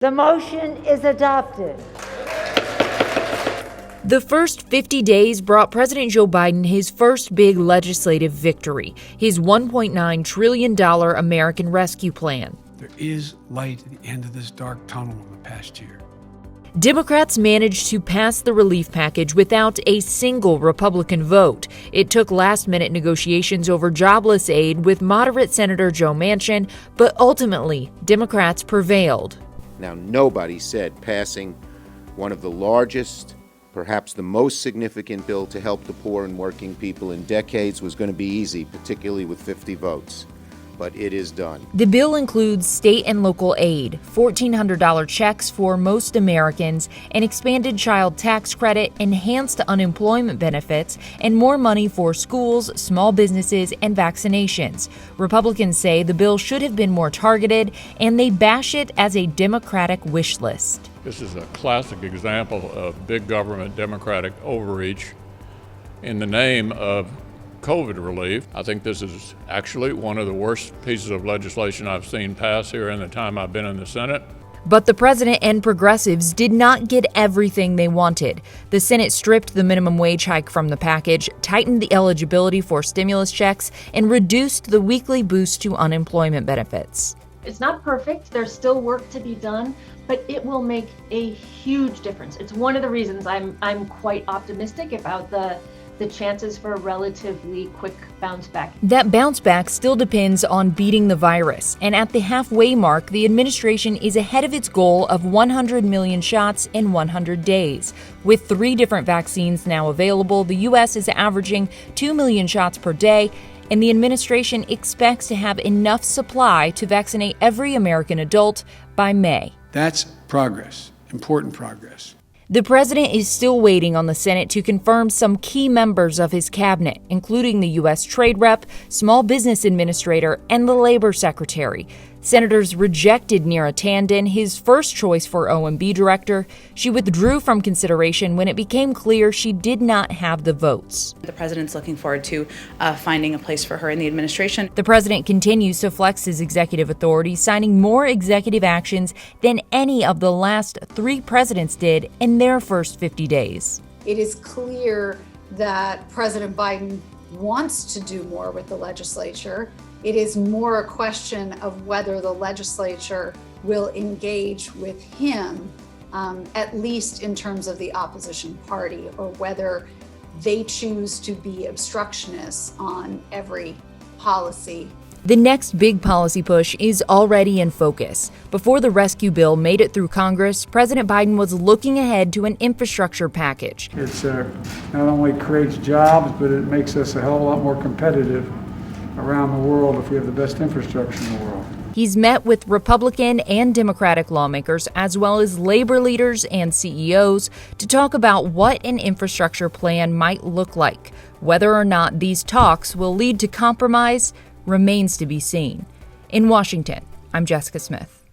The motion is adopted. The first 50 days brought President Joe Biden his first big legislative victory, his $1.9 trillion American Rescue Plan. There is light at the end of this dark tunnel in the past year. Democrats managed to pass the relief package without a single Republican vote. It took last-minute negotiations over jobless aid with moderate Senator Joe Manchin, but ultimately, Democrats prevailed. Now, nobody said passing one of the largest, perhaps the most significant bill to help the poor and working people in decades was going to be easy, particularly with 50 votes. But it is done. The bill includes state and local aid, $1,400 checks for most Americans, an expanded child tax credit, enhanced unemployment benefits, and more money for schools, small businesses, and vaccinations. Republicans say the bill should have been more targeted, and they bash it as a Democratic wish list. This is a classic example of big government Democratic overreach in the name of COVID relief. I think this is actually one of the worst pieces of legislation I've seen pass here in the time I've been in the Senate. But the president and progressives did not get everything they wanted. The Senate stripped the minimum wage hike from the package, tightened the eligibility for stimulus checks, and reduced the weekly boost to unemployment benefits. It's not perfect. There's still work to be done, but it will make a huge difference. It's one of the reasons I'm quite optimistic about the chances for a relatively quick bounce back. That bounce back still depends on beating the virus, and at the halfway mark, the administration is ahead of its goal of 100 million shots in 100 days. With 3 different vaccines now available, the U.S. is averaging 2 million shots per day, and the administration expects to have enough supply to vaccinate every American adult by May. That's progress, important progress. The president is still waiting on the Senate to confirm some key members of his cabinet, including the U.S. Trade Rep, Small Business Administrator, and the Labor Secretary. Senators rejected Neera Tanden, his first choice for OMB director. She withdrew from consideration when it became clear she did not have the votes. The president's looking forward to finding a place for her in the administration. The president continues to flex his executive authority, signing more executive actions than any of the last 3 presidents did in their first 50 days. It is clear that President Biden wants to do more with the legislature. It is more a question of whether the legislature will engage with him, at least in terms of the opposition party, or whether they choose to be obstructionists on every policy. The next big policy push is already in focus. Before the rescue bill made it through Congress, President Biden was looking ahead to an infrastructure package. It's not only creates jobs, but it makes us a hell of a lot more competitive around the world if we have the best infrastructure in the world. He's met with Republican and Democratic lawmakers, as well as labor leaders and CEOs, to talk about what an infrastructure plan might look like. Whether or not these talks will lead to compromise remains to be seen. In Washington, I'm Jessica Smith.